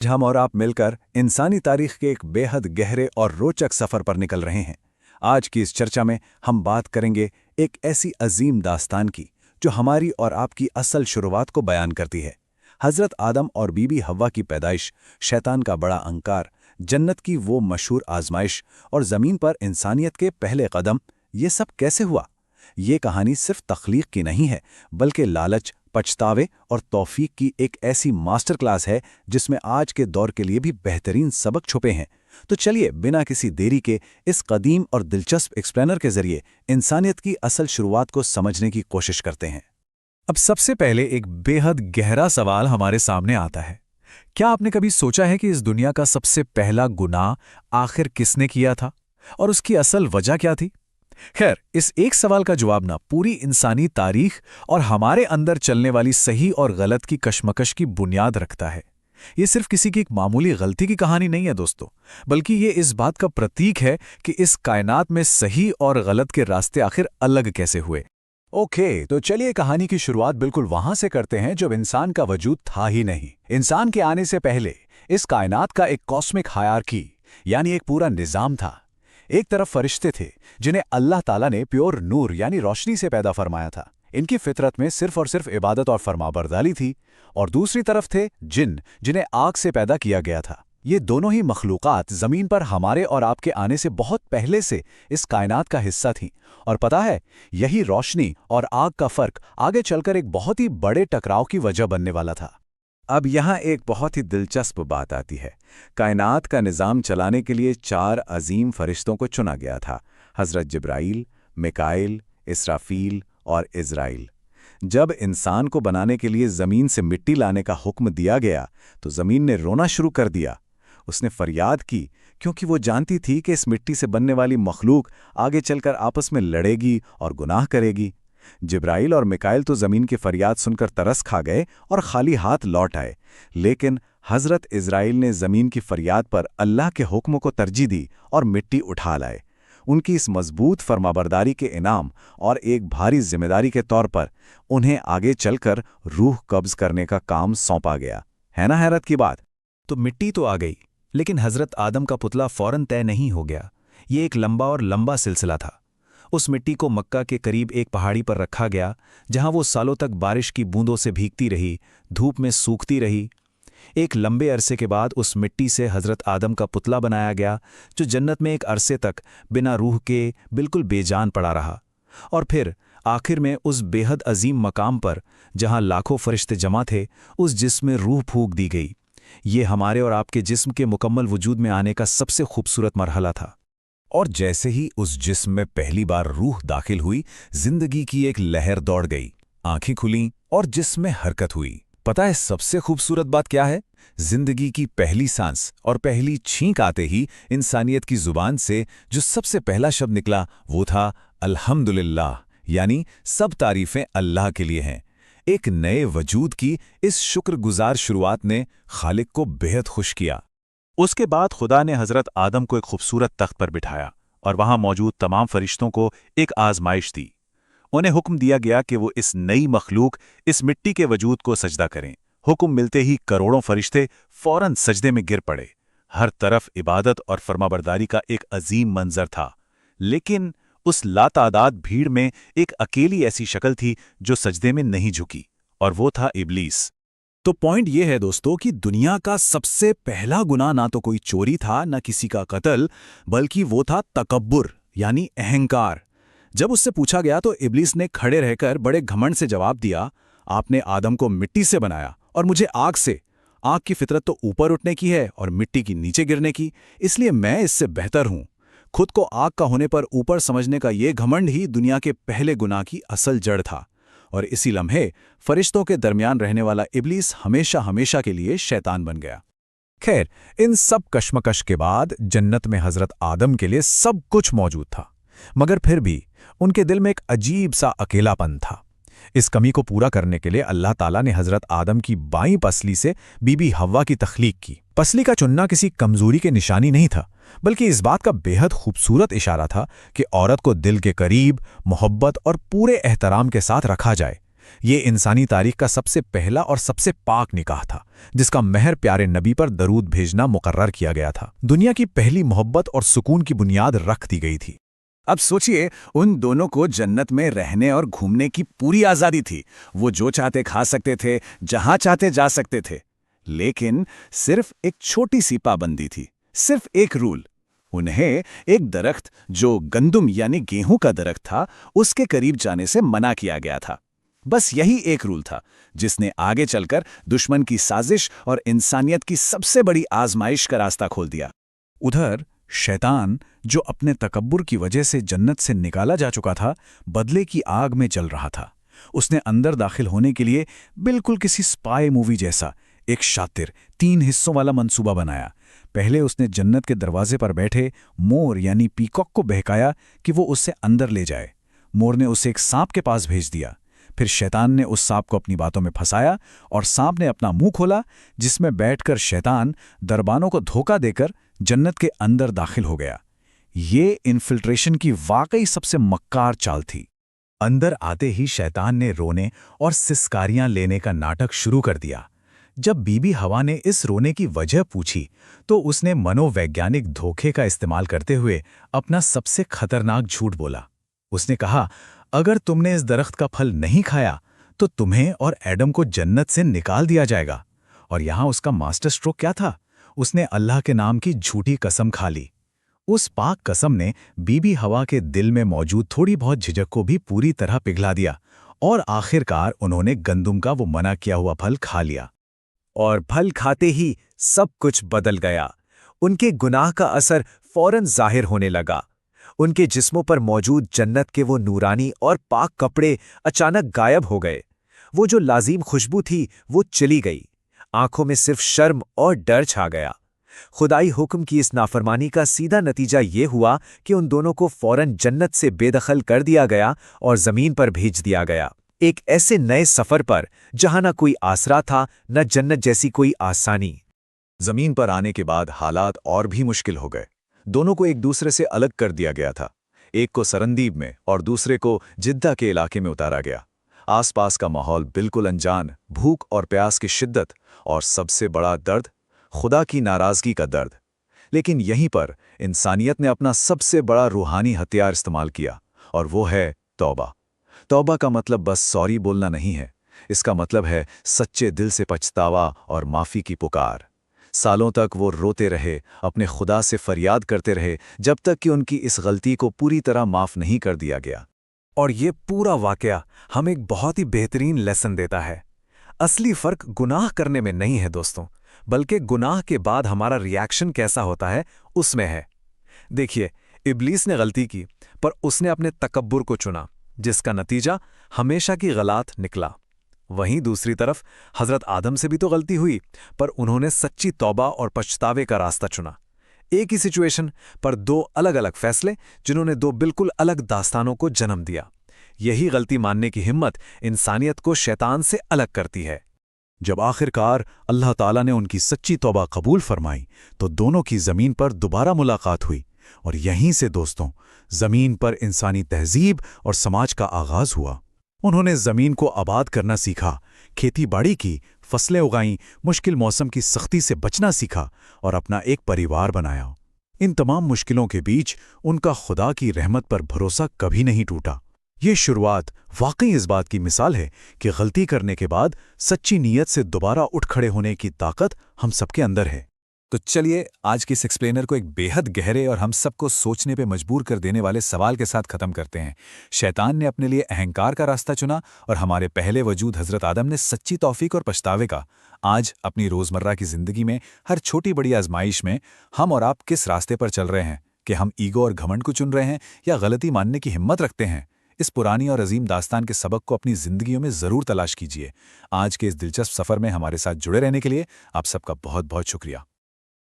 हम और आप मिलकर इंसानी तारीख के एक बेहद गहरे और रोचक सफर पर निकल रहे हैं। आज की इस चर्चा में हम बात करेंगे एक ऐसी अजीम दास्तान की जो हमारी और आपकी असल शुरुआत को बयान करती है। हजरत आदम और बीबी हव्वा की पैदाइश, शैतान का बड़ा अंकार, जन्नत की वो मशहूर आजमाइश और ज़मीन पर इंसानियत के पहले कदम, ये सब कैसे हुआ? ये कहानी सिर्फ तख्लीक की नहीं है, बल्कि लालच, पछतावे और तौफीक की एक ऐसी मास्टर क्लास है जिसमें आज के दौर के लिए भी बेहतरीन सबक छुपे हैं। तो चलिए बिना किसी देरी के इस कदीम और दिलचस्प एक्सप्लेनर के जरिए इंसानियत की असल शुरुआत को समझने की कोशिश करते हैं। अब सबसे पहले एक बेहद गहरा सवाल हमारे सामने आता है। क्या आपने कभी सोचा है कि इस दुनिया का सबसे पहला गुनाह आखिर किसने किया था और उसकी असल वजह क्या थी? खैर, इस एक सवाल का जवाब ना पूरी इंसानी तारीख और हमारे अंदर चलने वाली सही और गलत की कशमकश की बुनियाद रखता है। ये सिर्फ किसी की एक मामूली गलती की कहानी नहीं है दोस्तों, बल्कि ये इस बात का प्रतीक है कि इस कायनात में सही और गलत के रास्ते आखिर अलग कैसे हुए। ओके, तो चलिए कहानी की शुरुआत बिल्कुल वहां से करते हैं जब इंसान का वजूद था ही नहीं। इंसान के आने से पहले इस कायनात का एक कॉस्मिक हायरार्की यानी एक पूरा निजाम था। एक तरफ फरिश्ते थे जिन्हें अल्लाह ताला ने प्योर नूर यानी रोशनी से पैदा फरमाया था। इनकी फितरत में सिर्फ और सिर्फ इबादत और फरमाबरदारी थी। और दूसरी तरफ थे जिन, जिन्हें आग से पैदा किया गया था। ये दोनों ही मखलूक़ात ज़मीन पर हमारे और आपके आने से बहुत पहले से इस कायनात का हिस्सा थीं। और पता है, यही रोशनी और आग का फ़र्क आगे चलकर एक बहुत ही बड़े टकराव की वजह बनने वाला था। अब यहाँ एक बहुत ही दिलचस्प बात आती है। कायनात का निज़ाम चलाने के लिए 4 अजीम फरिश्तों को चुना गया था: हज़रत जिब्राईल, मिकाईल, इसराफील और इज़राइल। जब इंसान को बनाने के लिए ज़मीन से मिट्टी लाने का हुक्म दिया गया तो ज़मीन ने रोना शुरू कर दिया। उसने फरियाद की, क्योंकि वो जानती थी कि इस मिट्टी से बनने वाली मखलूक आगे चलकर आपस में लड़ेगी और गुनाह करेगी। जिब्राईल और मिकाईल तो ज़मीन की फरियाद सुनकर तरस खा गए और खाली हाथ लौट आए, लेकिन हज़रत इज़राइल ने ज़मीन की फरियाद पर अल्लाह के हुक्म को तरजीह दी और मिट्टी उठा लाए। उनकी इस मजबूत फरमाबरदारी के इनाम और एक भारी जिम्मेदारी के तौर पर उन्हें आगे चलकर रूह कब्ज़ करने का काम सौंपा गया। है ना हैरत की बात? तो मिट्टी तो आ गई, लेकिन हज़रत आदम का पुतला फौरन तय नहीं हो गया। ये एक लंबा सिलसिला था। उस मिट्टी को मक्का के करीब एक पहाड़ी पर रखा गया, जहां वो सालों तक बारिश की बूंदों से भीगती रही, धूप में सूखती रही। एक लंबे अरसे के बाद उस मिट्टी से हज़रत आदम का पुतला बनाया गया, जो जन्नत में एक अरसे तक बिना रूह के बिल्कुल बेजान पड़ा रहा। और फिर आखिर में उस बेहद अजीम मकाम पर, जहां लाखों फरिश्ते जमा थे, उस जिस्म में रूह फूंक दी गई। ये हमारे और आपके जिस्म के मुकम्मल वजूद में आने का सबसे खूबसूरत मरहला था। और जैसे ही उस जिस्म में पहली बार रूह दाखिल हुई, जिंदगी की एक लहर दौड़ गई। आंखें खुलीं और जिस्म में हरकत हुई। पता है सबसे खूबसूरत बात क्या है? जिंदगी की पहली सांस और पहली छींक आते ही इंसानियत की जुबान से जो सबसे पहला शब्द निकला वो था अल्हम्दुलिल्लाह, यानी सब तारीफें अल्लाह के लिए हैं। एक नए वजूद की इस शुक्रगुजार शुरुआत ने खालिक को बेहद खुश किया। उसके बाद खुदा ने हज़रत आदम को एक खूबसूरत तख्त पर बिठाया और वहां मौजूद तमाम फरिश्तों को एक आजमाइश दी। उन्हें हुक्म दिया गया कि वो इस नई मखलूक, इस मिट्टी के वजूद को सजदा करें। हुक्म मिलते ही करोड़ों फरिश्ते फौरन सजदे में गिर पड़े। हर तरफ इबादत और फरमाबरदारी का एक अजीम मंजर था। लेकिन उस लातादाद भीड़ में एक अकेली ऐसी शक्ल थी जो सजदे में नहीं झुकी, और वो था इब्लीस। तो पॉइंट ये है दोस्तों कि दुनिया का सबसे पहला गुनाह ना तो कोई चोरी था, ना किसी का कत्ल, बल्कि वो था तकब्बुर यानी अहंकार। जब उससे पूछा गया तो इब्लीस ने खड़े रहकर बड़े घमंड से जवाब दिया, आपने आदम को मिट्टी से बनाया और मुझे आग से। आग की फितरत तो ऊपर उठने की है और मिट्टी की नीचे गिरने की, इसलिए मैं इससे बेहतर हूं। खुद को आग का होने पर ऊपर समझने का ये घमंड ही दुनिया के पहले गुनाह की असल जड़ था। और इसी लम्हे फरिश्तों के दरमियान रहने वाला इब्लीस हमेशा हमेशा के लिए शैतान बन गया। खैर, इन सब कश्मकश के बाद जन्नत में हज़रत आदम के लिए सब कुछ मौजूद था, मगर फिर भी उनके दिल में एक अजीब सा अकेलापन था। इस कमी को पूरा करने के लिए अल्लाह ताला ने हज़रत आदम की बाईं पसली से बीबी हव्वा की तख्लीक की। पसली का चुनना किसी कमजोरी के निशानी नहीं था, बल्कि इस बात का बेहद खूबसूरत इशारा था कि औरत को दिल के करीब, मोहब्बत और पूरे एहतराम के साथ रखा जाए। یہ انسانی تاریخ کا سب سے پہلا اور سب سے پاک نکاح تھا، جس کا مہر پیارے نبی پر درود بھیجنا مقرر کیا گیا تھا۔ دنیا کی پہلی محبت اور سکون کی بنیاد رکھ دی گئی تھی۔ اب سوچئے، ان دونوں کو جنت میں رہنے اور گھومنے کی پوری آزادی تھی۔ وہ جو چاہتے کھا سکتے تھے، جہاں چاہتے جا سکتے تھے، لیکن صرف ایک چھوٹی سی پابندی تھی، صرف ایک رول۔ انہیں ایک درخت جو گندم یعنی گیہوں کا درخت تھا، اس کے قریب جانے سے منع کیا گیا تھا۔ بس یہی ایک رول تھا جس نے آگے چل کر دشمن کی سازش اور انسانیت کی سب سے بڑی آزمائش کا راستہ کھول دیا۔ ادھر شیطان، جو اپنے تکبر کی وجہ سے جنت سے نکالا جا چکا تھا، بدلے کی آگ میں جل رہا تھا۔ اس نے اندر داخل ہونے کے لیے بالکل کسی سپائی مووی جیسا ایک شاطر 3 حصوں والا منصوبہ بنایا۔ پہلے اس نے جنت کے دروازے پر بیٹھے مور یعنی پیکاک کو بہکایا کہ وہ اسے اندر لے جائے۔ مور نے اسے ایک سانپ کے پاس بھیج دیا۔ پھر شیطان نے اس سانپ کو اپنی باتوں میں پھنسایا اور سانپ نے اپنا منہ کھولا، جس میں بیٹھ کر شیطان دربانوں کو دھوکہ دے کر جنت کے اندر داخل ہو گیا۔ یہ انفلٹریشن کی واقعی سب سے مکار چال تھی۔ اندر آتے ہی شیطان نے رونے اور سسکاریاں لینے کا ناٹک شروع کر دیا۔ جب بی بی ہوا نے اس رونے کی وجہ پوچھی تو اس نے منو ویگیانک دھوکے کا استعمال کرتے ہوئے اپنا سب سے خطرناک جھوٹ بولا۔ اس نے کہا، اگر تم نے اس درخت کا پھل نہیں کھایا تو تمہیں اور ایڈم کو جنت سے نکال دیا جائے گا۔ اور یہاں اس کا ماسٹر سٹروک کیا تھا؟ اس نے اللہ کے نام کی جھوٹی قسم کھا لی۔ اس پاک قسم نے بی بی ہوا کے دل میں موجود تھوڑی بہت جھجک کو بھی پوری طرح پگھلا دیا، اور آخرکار انہوں نے گندم کا وہ منع کیا ہوا پھل کھا لیا۔ اور پھل کھاتے ہی سب کچھ بدل گیا۔ ان کے گناہ کا اثر فوراً ظاہر ہونے لگا۔ ان کے جسموں پر موجود جنت کے وہ نورانی اور پاک کپڑے اچانک غائب ہو گئے۔ وہ جو لازم خوشبو تھی وہ چلی گئی۔ آنکھوں میں صرف شرم اور ڈر چھا گیا۔ خدائی حکم کی اس نافرمانی کا سیدھا نتیجہ یہ ہوا کہ ان دونوں کو فوراً جنت سے بے دخل کر دیا گیا اور زمین پر بھیج دیا گیا، ایک ایسے نئے سفر پر جہاں نہ کوئی آسرا تھا، نہ جنت جیسی کوئی آسانی۔ زمین پر آنے کے بعد حالات اور بھی مشکل ہو گئے۔ دونوں کو ایک دوسرے سے الگ کر دیا گیا تھا، ایک کو سرندیب میں اور دوسرے کو جدہ کے علاقے میں اتارا گیا۔ آس پاس کا ماحول بالکل انجان، بھوک اور پیاس کی شدت، اور سب سے بڑا درد، خدا کی ناراضگی کا درد۔ لیکن یہیں پر انسانیت نے اپنا سب سے بڑا روحانی ہتھیار استعمال کیا، اور وہ ہے توبہ۔ توبہ کا مطلب بس سوری بولنا نہیں ہے، اس کا مطلب ہے سچے دل سے پچھتاوا اور معافی کی پکار۔ سالوں تک وہ روتے رہے، اپنے خدا سے فریاد کرتے رہے، جب تک کہ ان کی اس غلطی کو پوری طرح معاف نہیں کر دیا گیا۔ اور یہ پورا واقعہ ہمیں ایک بہت ہی بہترین لیسن دیتا ہے۔ اصلی فرق گناہ کرنے میں نہیں ہے دوستوں، بلکہ گناہ کے بعد ہمارا ریاکشن کیسا ہوتا ہے اس میں ہے۔ دیکھیے، ابلیس نے غلطی کی، پر اس نے اپنے تکبر کو چنا، جس کا نتیجہ ہمیشہ کی غلط نکلا۔ وہیں دوسری طرف حضرت آدم سے بھی تو غلطی ہوئی، پر انہوں نے سچی توبہ اور پچھتاوے کا راستہ چنا۔ ایک ہی سچویشن پر 2 الگ الگ فیصلے، جنہوں نے 2 بالکل الگ داستانوں کو جنم دیا۔ یہی غلطی ماننے کی ہمت انسانیت کو شیطان سے الگ کرتی ہے۔ جب آخرکار اللہ تعالیٰ نے ان کی سچی توبہ قبول فرمائی تو دونوں کی زمین پر دوبارہ ملاقات ہوئی، اور یہیں سے دوستوں زمین پر انسانی تہذیب اور سماج کا آغاز ہوا۔ انہوں نے زمین کو آباد کرنا سیکھا، کھیتی باڑی کی، فصلیں اگائیں، مشکل موسم کی سختی سے بچنا سیکھا، اور اپنا ایک پریوار بنایا۔ ان تمام مشکلوں کے بیچ ان کا خدا کی رحمت پر بھروسہ کبھی نہیں ٹوٹا۔ یہ شروعات واقعی اس بات کی مثال ہے کہ غلطی کرنے کے بعد سچی نیت سے دوبارہ اٹھ کھڑے ہونے کی طاقت ہم سب کے اندر ہے۔ تو چلیے آج کے اس ایکسپلینر کو ایک بے حد گہرے اور ہم سب کو سوچنے پہ مجبور کر دینے والے سوال کے ساتھ ختم کرتے ہیں۔ شیطان نے اپنے لیے اہنکار کا راستہ چنا، اور ہمارے پہلے وجود حضرت آدم نے سچی توفیق اور پچھتاوے کا۔ آج اپنی روزمرہ کی زندگی میں ہر چھوٹی بڑی آزمائش میں ہم اور آپ کس راستے پر چل رہے ہیں؟ کہ ہم ایگو اور گھمنڈ کو چن رہے ہیں یا غلطی ماننے کی ہمت رکھتے ہیں؟ اس پرانی اور عظیم داستان کے سبق کو اپنی زندگیوں میں ضرور تلاش کیجیے۔ آج کے اس دلچسپ سفر میں ہمارے ساتھ جڑے رہنے کے لیے آپ سب کا بہت بہت شکریہ۔